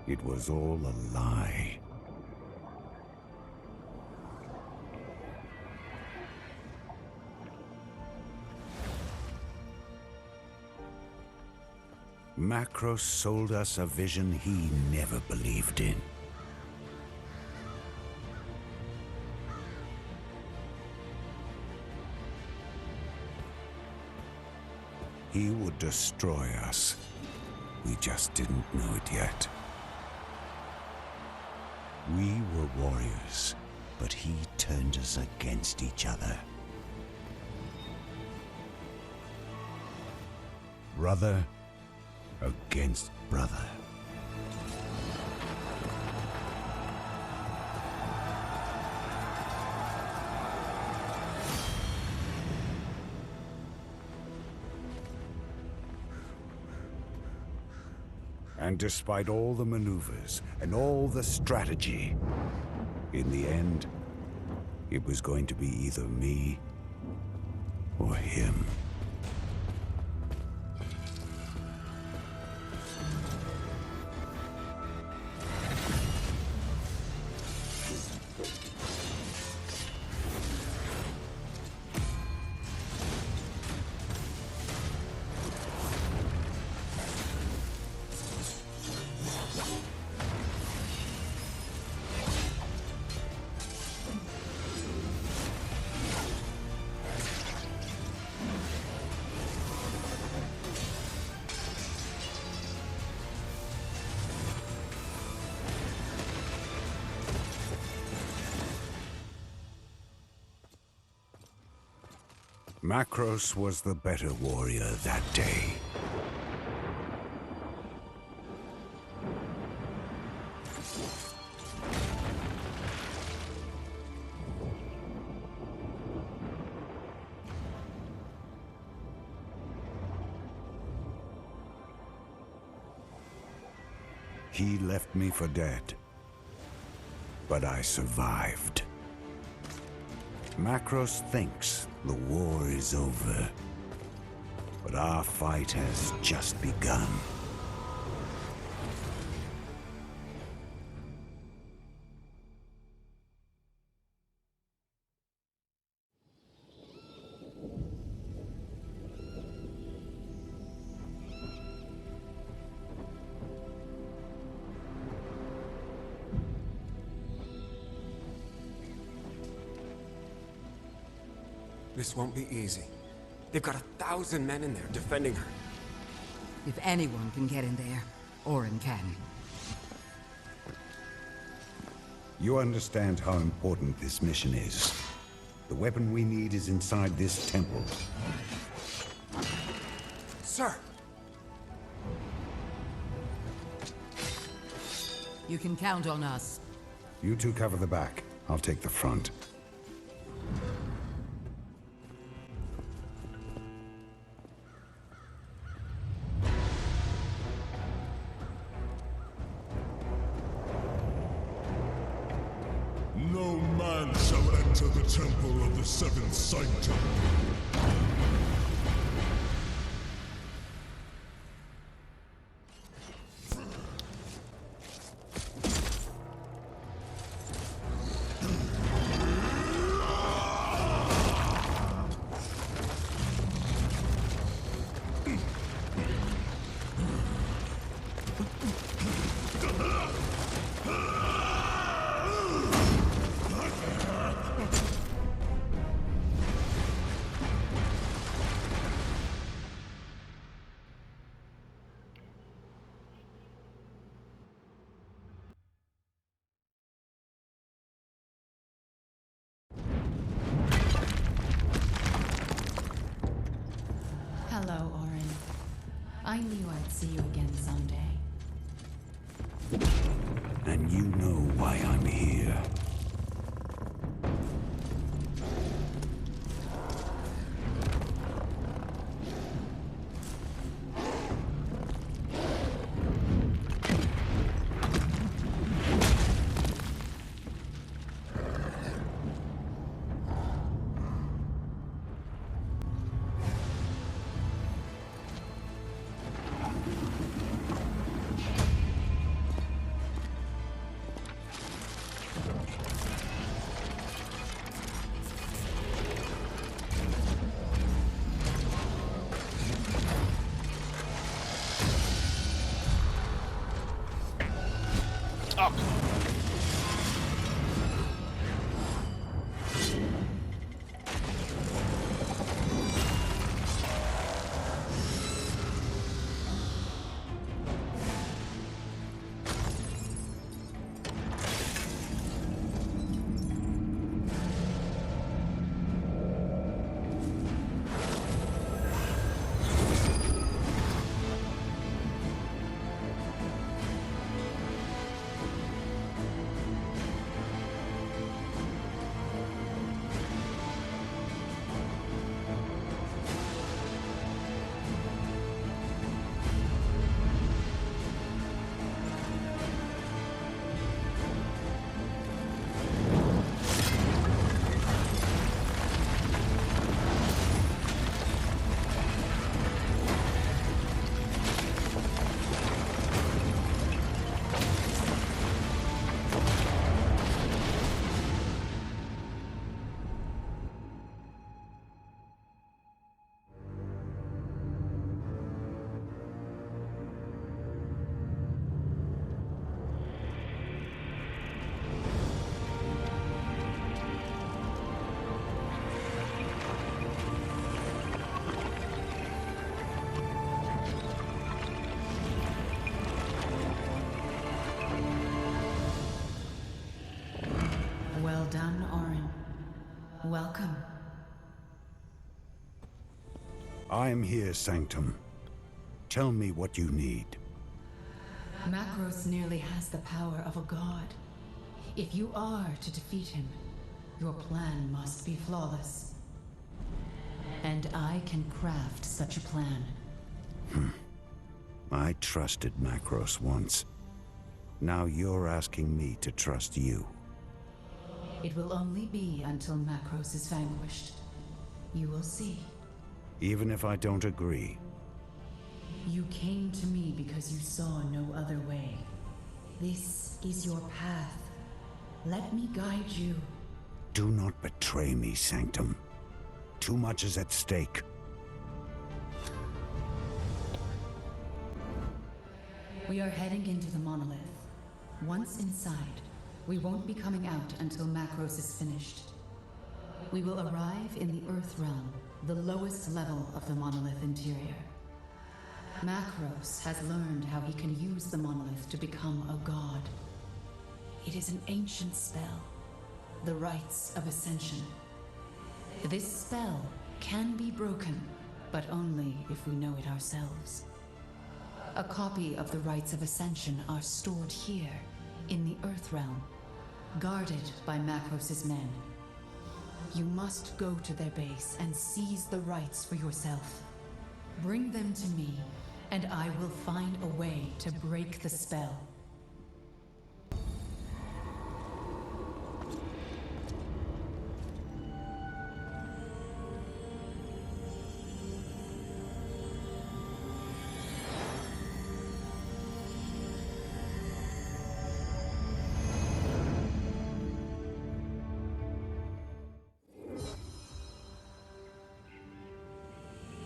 It was all a lie. Macros sold us a vision he never believed in. He would destroy us. We just didn't know it yet. We were warriors, but he turned us against each other. Brother against brother. And despite all the maneuvers and all the strategy, in the end, it was going to be either me or him. Macros was the better warrior that day. He left me for dead, but I survived. Macros thinks the war is over, but our fight has just begun. This won't be easy. They've got 1,000 men in there defending her. If anyone can get in there, Orin can. You understand how important this mission is. The weapon we need is inside this temple. Sir! You can count on us. You two cover the back. I'll take the front. No man shall enter the temple of the seventh sanctum. Hello, Orin. I knew I'd see you again someday. And you know why I'm here. I'm here, Sanctum. Tell me what you need. Macros nearly has the power of a god. If you are to defeat him, your plan must be flawless. And I can craft such a plan. I trusted Macros once. Now you're asking me to trust you. It will only be until Macros is vanquished. You will see. Even if I don't agree. You came to me because you saw no other way. This is your path. Let me guide you. Do not betray me, Sanctum. Too much is at stake. We are heading into the monolith. Once inside, we won't be coming out until Macros is finished. We will arrive in the Earth realm, the lowest level of the monolith interior. Macros has learned how he can use the monolith to become a god. It is an ancient spell, the Rites of Ascension. This spell can be broken, but only if we know it ourselves. A copy of the Rites of Ascension are stored here, in the Earth realm, guarded by Macros' men. You must go to their base and seize the rites for yourself. Bring them to me, and I will find a way to break the spell.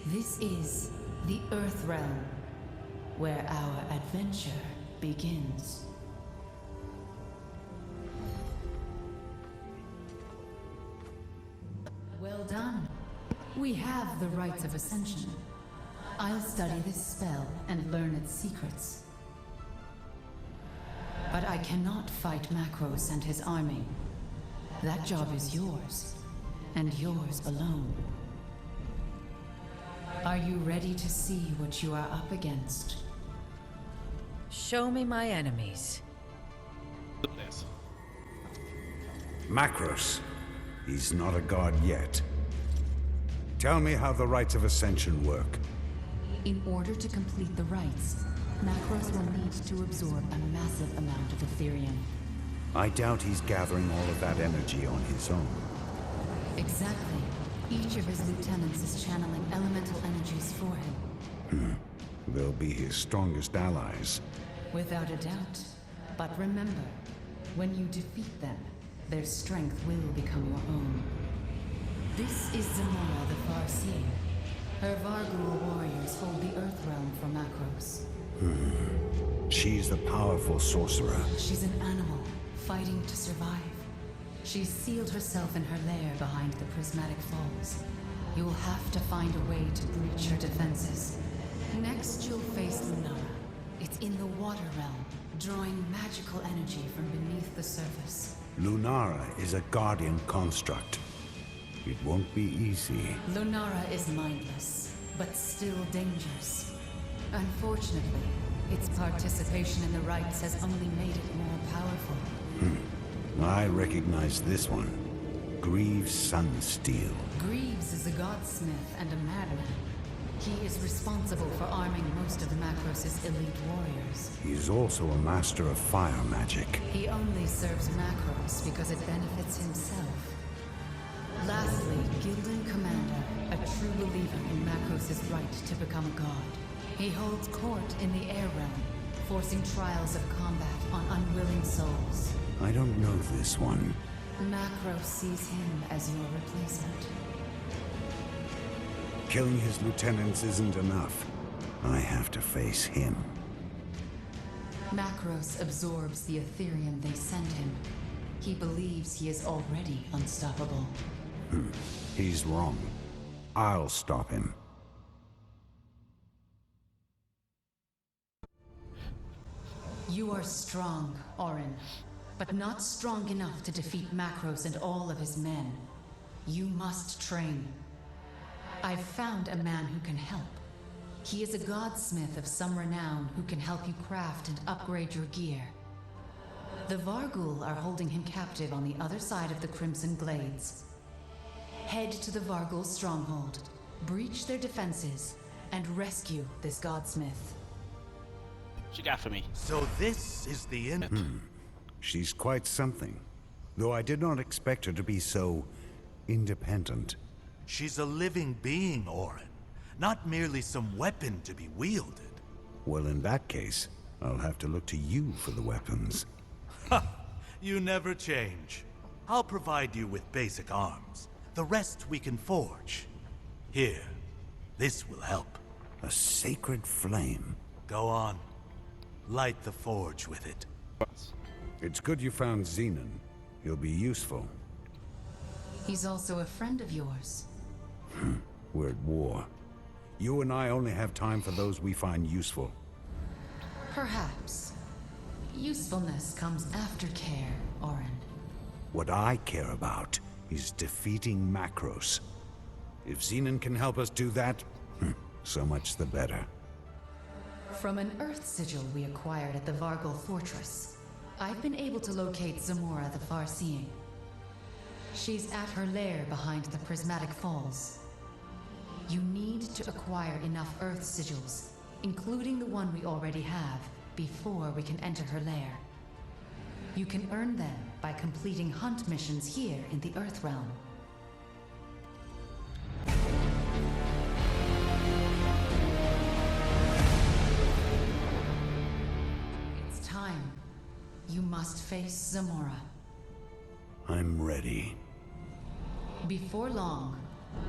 This is the Earth realm, where our adventure begins. Well done. We have the Rites of Ascension. I'll study this spell and learn its secrets. But I cannot fight Macros and his army. That job is yours, and yours alone. Are you ready to see what you are up against? Show me my enemies. Yes. Macros. He's not a god yet. Tell me how the Rites of Ascension work. In order to complete the rites, Macros will need to absorb a massive amount of Ethereum. I doubt he's gathering all of that energy on his own. Exactly. Each of his lieutenants is channeling elemental energies for him. They'll be his strongest allies. Without a doubt. But remember, when you defeat them, their strength will become your own. This is Zamora the Farseer. Her Vargul warriors hold the Earth realm for Macros. She's the powerful sorcerer. She's an animal, fighting to survive. She's sealed herself in her lair behind the prismatic falls. You will have to find a way to breach her defenses. Next, you'll face Lunara. It's in the water realm, drawing magical energy from beneath the surface. Lunara is a guardian construct. It won't be easy. Lunara is mindless, but still dangerous. Unfortunately, its participation in the rites has only made it more powerful. I recognize this one. Greaves Sunsteel. Greaves is a godsmith and a madman. He is responsible for arming most of Macros' elite warriors. He's also a master of fire magic. He only serves Macros because it benefits himself. Lastly, Gildan Commander, a true believer in Macros' right to become a god. He holds court in the air realm, forcing trials of combat on unwilling souls. I don't know this one. Macros sees him as your replacement. Killing his lieutenants isn't enough. I have to face him. Macros absorbs the Ethereum they send him. He believes he is already unstoppable. He's wrong. I'll stop him. You are strong, Orin, but not strong enough to defeat Macros and all of his men. You must train. I've found a man who can help. He is a godsmith of some renown who can help you craft and upgrade your gear. The Varghul are holding him captive on the other side of the Crimson Glades. Head to the Varghul stronghold, breach their defenses, and rescue this godsmith. What you got for me? So this is the end. She's quite something, though I did not expect her to be so independent. She's a living being, Orin. Not merely some weapon to be wielded. Well, in that case, I'll have to look to you for the weapons. Ha! You never change. I'll provide you with basic arms. The rest we can forge. Here, this will help. A sacred flame. Go on. Light the forge with it. It's good you found Xenon. He'll be useful. He's also a friend of yours. We're at war. You and I only have time for those we find useful. Perhaps. Usefulness comes after care, Orin. What I care about is defeating Macros. If Xenon can help us do that, so much the better. From an Earth sigil we acquired at the Varghul Fortress, I've been able to locate Zamora the Farseeing. She's at her lair behind the Prismatic Falls. You need to acquire enough Earth sigils, including the one we already have, before we can enter her lair. You can earn them by completing hunt missions here in the Earth Realm. It's time. You must face Zamora. I'm ready. Before long,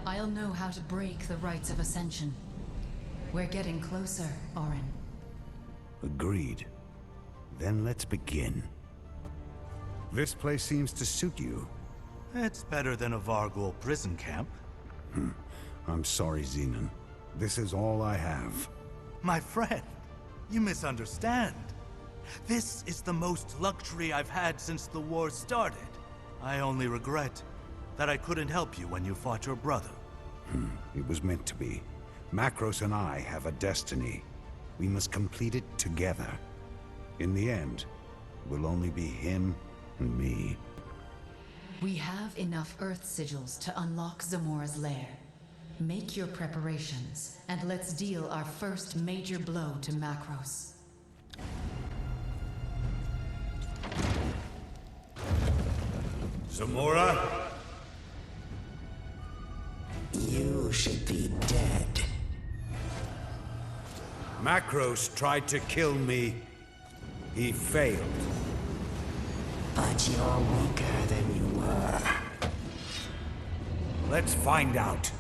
I'll know how to break the rites of Ascension. We're getting closer, Orin. Agreed. Then let's begin. This place seems to suit you. It's better than a Varghul prison camp. I'm sorry, Xenon. This is all I have. My friend, you misunderstand. This is the most luxury I've had since the war started. I only regret that I couldn't help you when you fought your brother. It was meant to be. Macros and I have a destiny. We must complete it together. In the end, it will only be him and me. We have enough Earth sigils to unlock Zamora's lair. Make your preparations, and let's deal our first major blow to Macros. Zamora? You should be dead. Macros tried to kill me. He failed. But you're weaker than you were. Let's find out.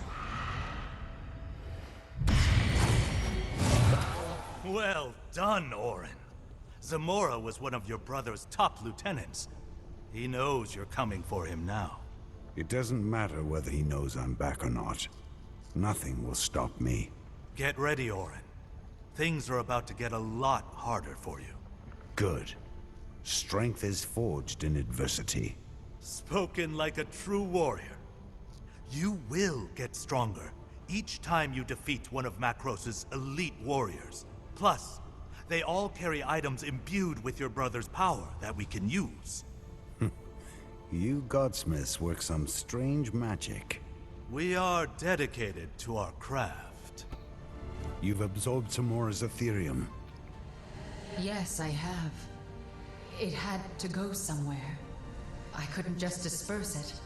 Well done, Orin. Zamora was one of your brother's top lieutenants. He knows you're coming for him now. It doesn't matter whether he knows I'm back or not. Nothing will stop me. Get ready, Orin. Things are about to get a lot harder for you. Good. Strength is forged in adversity. Spoken like a true warrior. You will get stronger each time you defeat one of Macros' elite warriors. Plus, they all carry items imbued with your brother's power that we can use. You godsmiths work some strange magic. We are dedicated to our craft. You've absorbed Zamora's Ethereum. Yes, I have. It had to go somewhere. I couldn't just disperse it.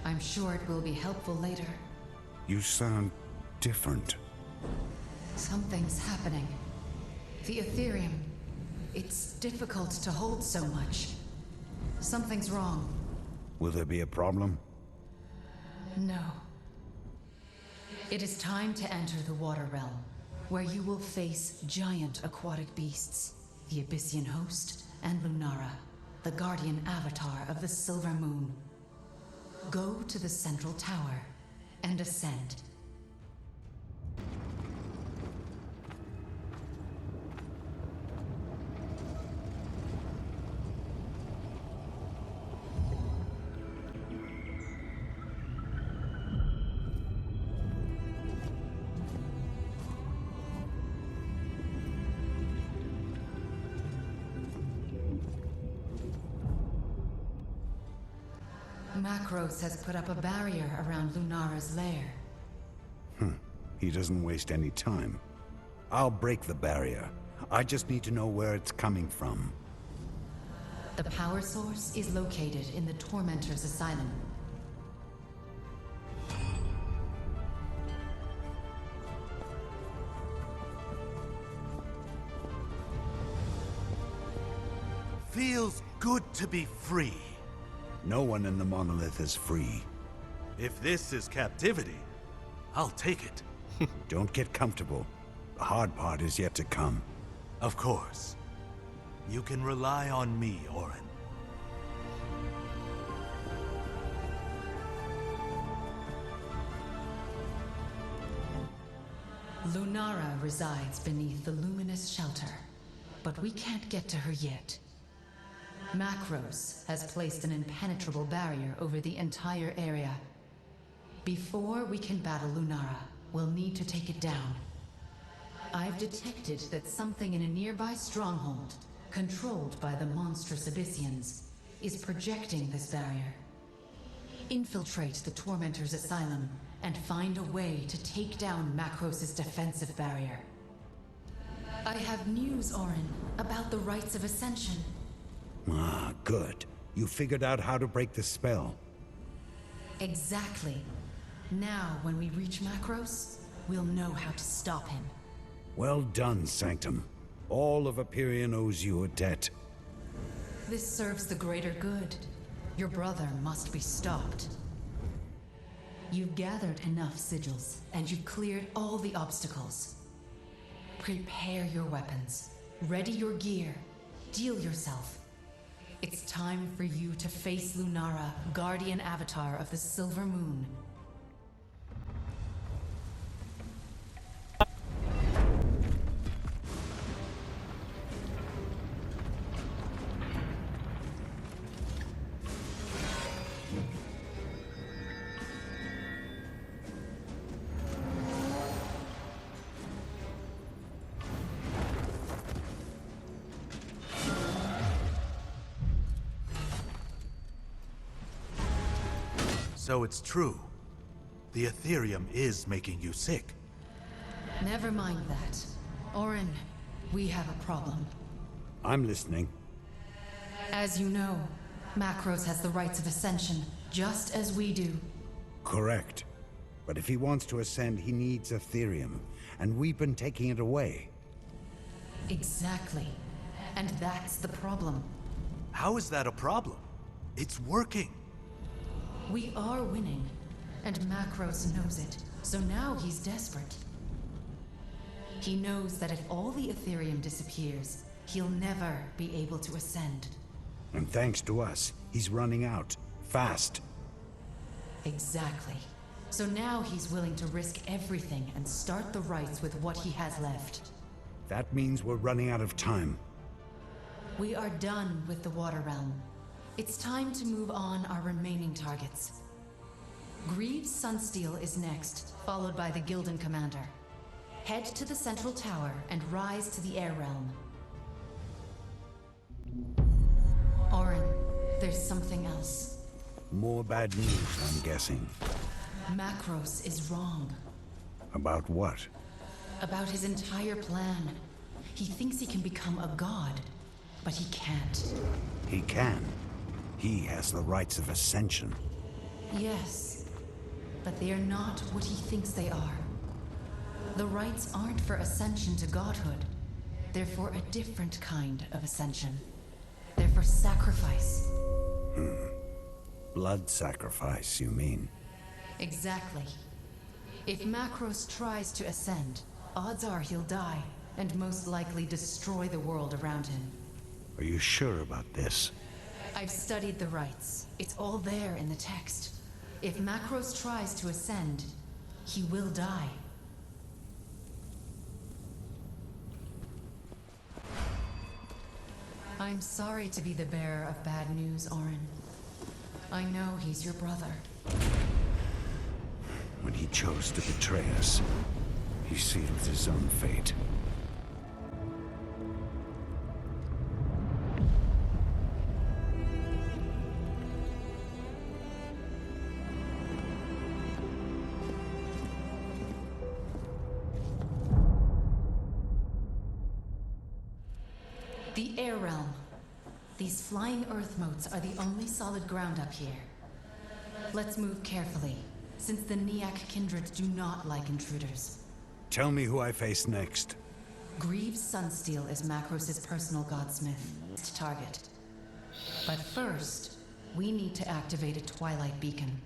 I'm sure it will be helpful later. You sound different. Something's happening. The Ethereum. It's difficult to hold so much. Something's wrong. Will there be a problem? No. It is time to enter the Water Realm, where you will face giant aquatic beasts, the Abyssian Host, and Lunara, the guardian avatar of the Silver Moon. Go to the central tower and ascend. Macros has put up a barrier around Lunara's lair. He doesn't waste any time. I'll break the barrier. I just need to know where it's coming from. The power source is located in the Tormentor's Asylum. Feels good to be free. No one in the monolith is free. If this is captivity, I'll take it. Don't get comfortable. The hard part is yet to come. Of course. You can rely on me, Orin. Lunara resides beneath the luminous shelter, but we can't get to her yet. Macros has placed an impenetrable barrier over the entire area. Before we can battle Lunara, we'll need to take it down. I've detected that something in a nearby stronghold, controlled by the monstrous Abyssians, is projecting this barrier. Infiltrate the Tormentor's Asylum and find a way to take down Macros' defensive barrier. I have news, Orin, about the rites of Ascension. Ah, good. You figured out how to break the spell. Exactly. Now, when we reach Macros, we'll know how to stop him. Well done, Sanctum. All of Hyperion owes you a debt. This serves the greater good. Your brother must be stopped. You've gathered enough sigils, and you've cleared all the obstacles. Prepare your weapons. Ready your gear. Deal yourself. It's time for you to face Lunara, guardian avatar of the Silver Moon. So it's true. The Ethereum is making you sick. Never mind that. Orin, we have a problem. I'm listening. As you know, Macros has the rites of Ascension, just as we do. Correct. But if he wants to ascend, he needs Ethereum, and we've been taking it away. Exactly. And that's the problem. How is that a problem? It's working. We are winning, and Macros knows it, so now he's desperate. He knows that if all the Ethereum disappears, he'll never be able to ascend. And thanks to us, he's running out. Fast. Exactly. So now he's willing to risk everything and start the rites with what he has left. That means we're running out of time. We are done with the Water Realm. It's time to move on our remaining targets. Greaves Sunsteel is next, followed by the Gildan Commander. Head to the Central Tower and rise to the Air Realm. Orin, there's something else. More bad news, I'm guessing. Macros is wrong. About what? About his entire plan. He thinks he can become a god, but he can't. He can. He has the rites of Ascension. Yes, but they are not what he thinks they are. The rites aren't for ascension to godhood. They're for a different kind of ascension. They're for sacrifice. Blood sacrifice, you mean? Exactly. If Macros tries to ascend, odds are he'll die, and most likely destroy the world around him. Are you sure about this? I've studied the rites. It's all there in the text. If Macros tries to ascend, he will die. I'm sorry to be the bearer of bad news, Orin. I know he's your brother. When he chose to betray us, he sealed his own fate. The air realm. These flying earth motes are the only solid ground up here. Let's move carefully, since the Neak kindred do not like intruders. Tell me who I face next. Greaves Sunsteel is Macros' personal godsmith target. But first, we need to activate a Twilight beacon.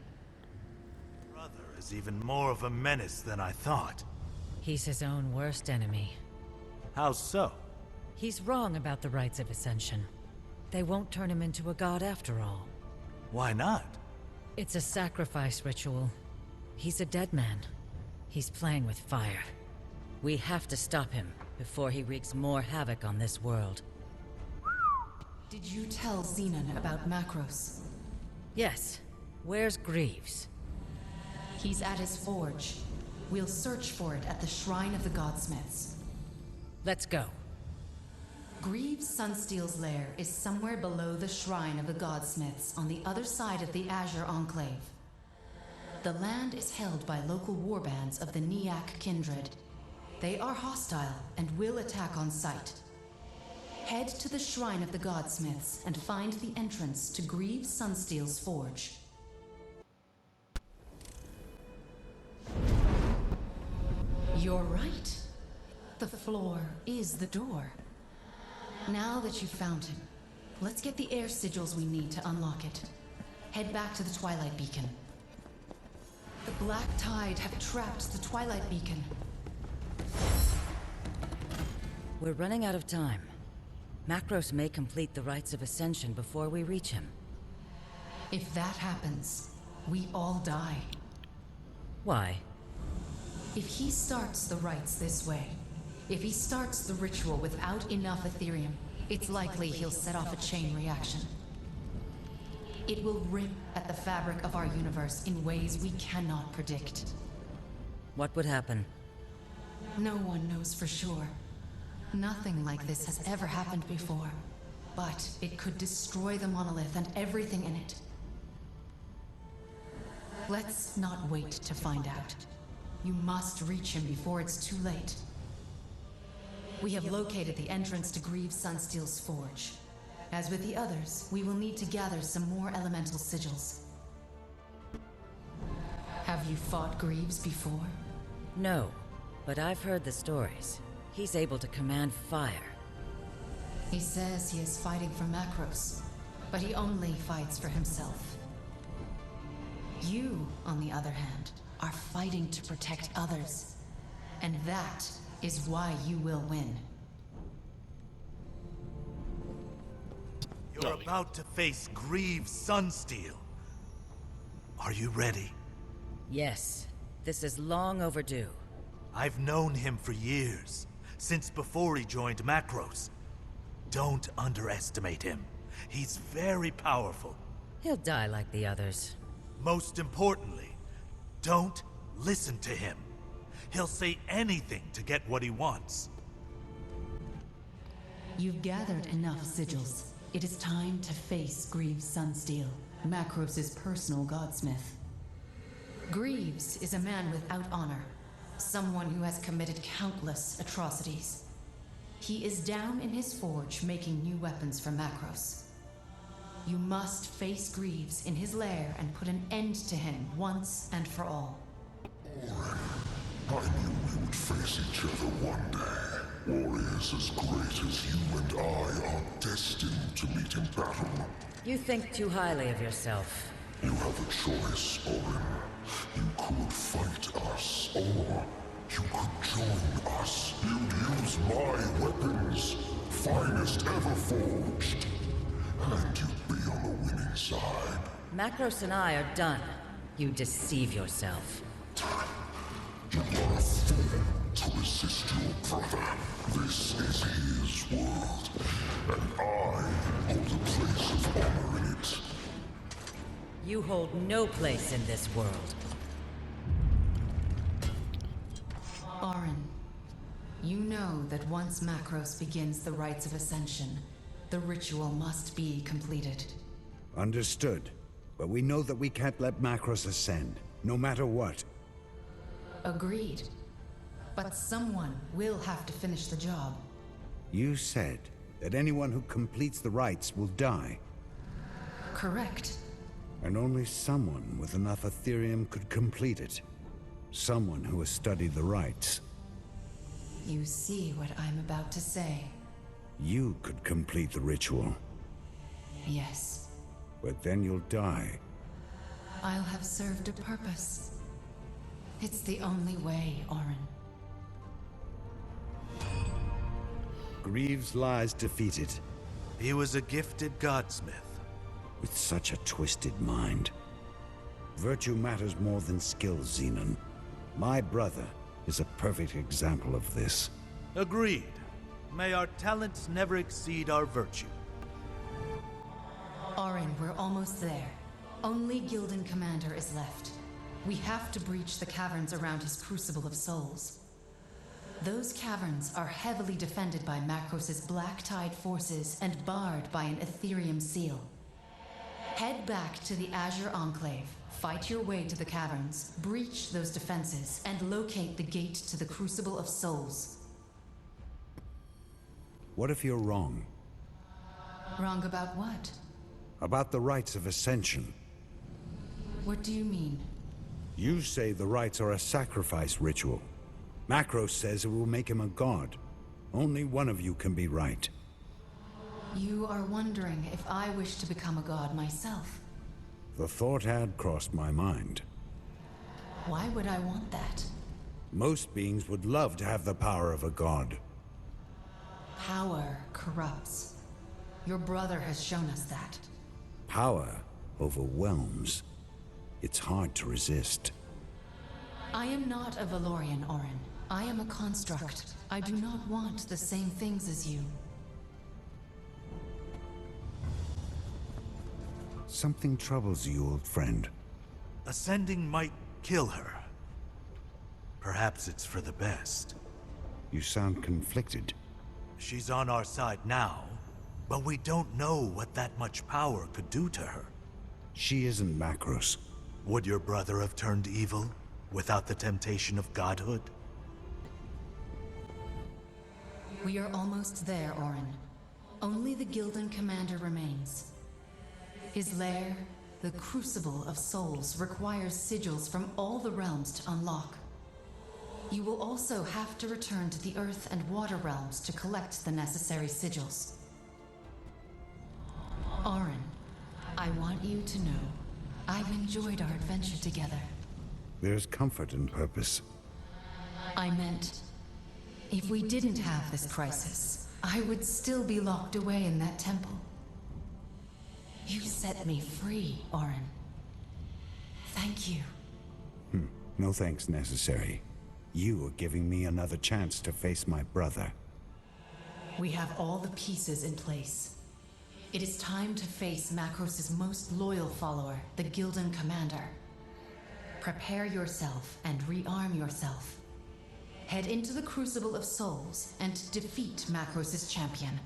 Brother is even more of a menace than I thought. He's his own worst enemy. How so? He's wrong about the rites of Ascension. They won't turn him into a god after all. Why not? It's a sacrifice ritual. He's a dead man. He's playing with fire. We have to stop him before he wreaks more havoc on this world. Did you tell Xenon about Macros? Yes. Where's Greaves? He's at his forge. We'll search for it at the Shrine of the Godsmiths. Let's go. Greaves Sunsteel's lair is somewhere below the Shrine of the Godsmiths on the other side of the Azure Enclave. The land is held by local warbands of the Neak kindred. They are hostile and will attack on sight. Head to the Shrine of the Godsmiths and find the entrance to Greaves Sunsteel's forge. You're right. The floor is the door. Now that you've found him, let's get the air sigils we need to unlock it. Head back to the Twilight Beacon. The Black Tide have trapped the Twilight Beacon. We're running out of time. Macros may complete the rites of Ascension before we reach him. If that happens, we all die. Why? If he starts the rites this way, if he starts the ritual without enough Ethereum, it's likely he'll set off a chain reaction. It will rip at the fabric of our universe in ways we cannot predict. What would happen? No one knows for sure. Nothing like this has ever happened before. But it could destroy the monolith and everything in it. Let's not wait to find out. You must reach him before it's too late. We have located the entrance to Greaves Sunsteel's forge. As with the others, we will need to gather some more elemental sigils. Have you fought Greaves before? No, but I've heard the stories. He's able to command fire. He says he is fighting for Macros, but he only fights for himself. You, on the other hand, are fighting to protect others. And that is why you will win. You're about to face Greaves Sunsteel. Are you ready? Yes, this is long overdue. I've known him for years, since before he joined Macros. Don't underestimate him. He's very powerful. He'll die like the others. Most importantly, don't listen to him. He'll say anything to get what he wants. You've gathered enough sigils. It is time to face Greaves Sunsteel, Macros' personal godsmith. Greaves is a man without honor, someone who has committed countless atrocities. He is down in his forge making new weapons for Macros. You must face Greaves in his lair and put an end to him once and for all. I knew we would face each other one day. Warriors as great as you and I are destined to meet in battle. You think too highly of yourself. You have a choice, Orin. You could fight us, or you could join us. You'd use my weapons, finest ever forged. And you'd be on the winning side. Macros and I are done. You deceive yourself. You are a fool to resist your brother. This is his world, and I hold a place of honor in it. You hold no place in this world. Orin, you know that once Macros begins the rites of Ascension, the ritual must be completed. Understood. But we know that we can't let Macros ascend, no matter what. Agreed. But someone will have to finish the job. You said that anyone who completes the rites will die. Correct. And only someone with enough Ethereum could complete it. Someone who has studied the rites. You see what I'm about to say. You could complete the ritual, Yes. but then you'll die. I'll have served a purpose. It's the only way, Orin. Greaves lies defeated. He was a gifted godsmith. With such a twisted mind. Virtue matters more than skill, Xenon. My brother is a perfect example of this. Agreed. May our talents never exceed our virtue. Orin, we're almost there. Only Gildan Commander is left. We have to breach the caverns around his Crucible of Souls. Those caverns are heavily defended by Macros' Black Tide forces and barred by an Ethereum seal. Head back to the Azure Enclave, fight your way to the caverns, breach those defenses, and locate the gate to the Crucible of Souls. What if you're wrong? Wrong about what? About the rites of Ascension. What do you mean? You say the rites are a sacrifice ritual. Macros says it will make him a god. Only one of you can be right. You are wondering if I wish to become a god myself. The thought had crossed my mind. Why would I want that? Most beings would love to have the power of a god. Power corrupts. Your brother has shown us that. Power overwhelms. It's hard to resist. I am not a Valorian, Orin. I am a construct. I do not want the same things as you. Something troubles you, old friend. Ascending might kill her. Perhaps it's for the best. You sound conflicted. She's on our side now, but we don't know what that much power could do to her. She isn't Macros. Would your brother have turned evil without the temptation of godhood? We are almost there, Orin. Only the Gildan Commander remains. His lair, the Crucible of Souls, requires sigils from all the realms to unlock. You will also have to return to the Earth and Water realms to collect the necessary sigils. Orin, I want you to know, I've enjoyed our adventure together. There's comfort in purpose. I meant, if we didn't have this crisis, I would still be locked away in that temple. You set me free, Orin. Thank you. No thanks necessary. You are giving me another chance to face my brother. We have all the pieces in place. It is time to face Macros' most loyal follower, the Gildan Commander. Prepare yourself and rearm yourself. Head into the Crucible of Souls and defeat Macros' champion.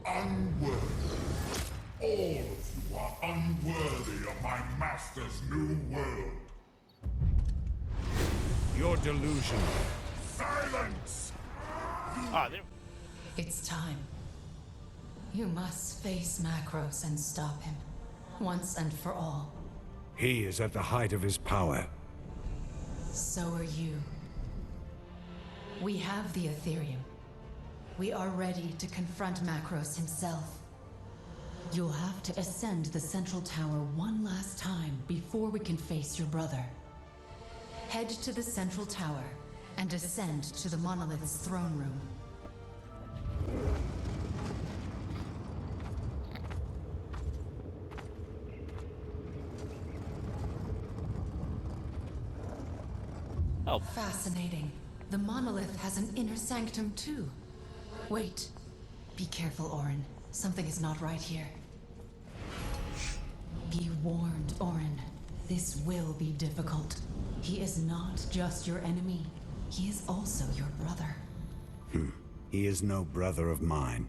Unworthy. All of you are unworthy of my master's new world. You're delusional. Silence! Ah, there. It's time. You must face Macros and stop him, once and for all. He is at the height of his power. So are you. We have the Ethereum. We are ready to confront Macros himself. You'll have to ascend the central tower one last time before we can face your brother. Head to the central tower and ascend to the monolith's throne room. Oh. Fascinating. The monolith has an inner sanctum too. Wait. Be careful, Orin. Something is not right here. Be warned, Orin. This will be difficult. He is not just your enemy. He is also your brother. He is no brother of mine.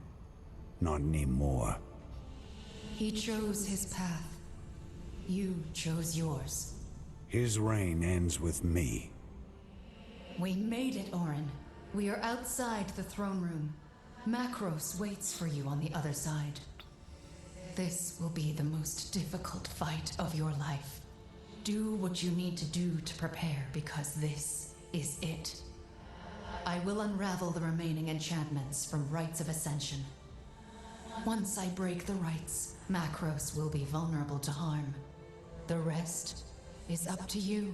Not anymore. He chose his path. You chose yours. His reign ends with me. We made it, Orin. We are outside the throne room. Macros waits for you on the other side. This will be the most difficult fight of your life. Do what you need to do to prepare, because this is it. I will unravel the remaining enchantments from Rites of Ascension. Once I break the rites, Macros will be vulnerable to harm. The rest is up to you.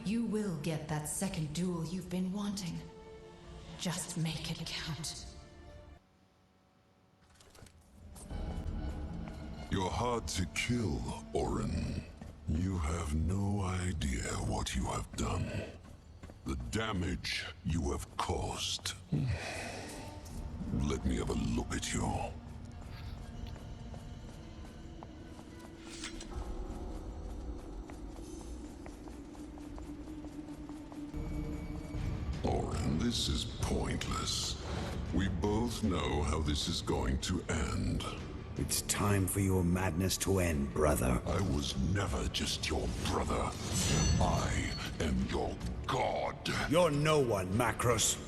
You will get that second duel you've been wanting. Just make it count. You're hard to kill, Orin. You have no idea what you have done. The damage you have caused. Let me have a look at you. Orin, this is pointless. We both know how this is going to end. It's time for your madness to end, brother. I was never just your brother. I am your god. You're no one, Macros.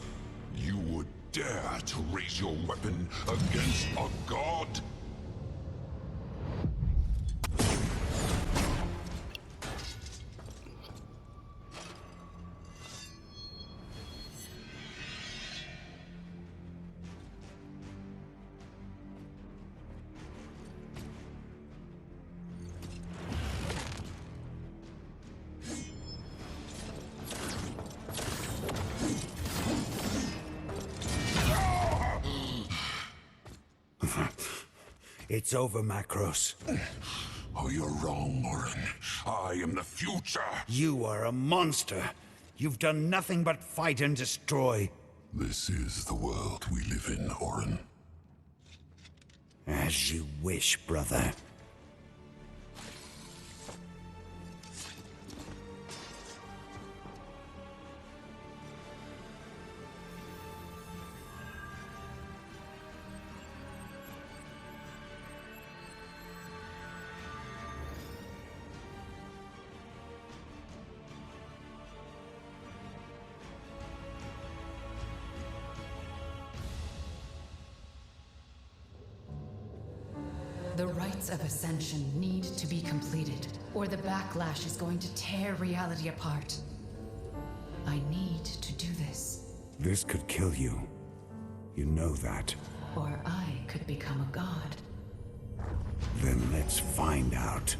You would dare to raise your weapon against a god? It's over, Macros. Oh, you're wrong, Orin. I am the future. You are a monster. You've done nothing but fight and destroy. This is the world we live in, Orin. As you wish, brother. The rites of ascension need to be completed, or the backlash is going to tear reality apart. I need to do this. This could kill you. You know that. Or I could become a god. Then let's find out.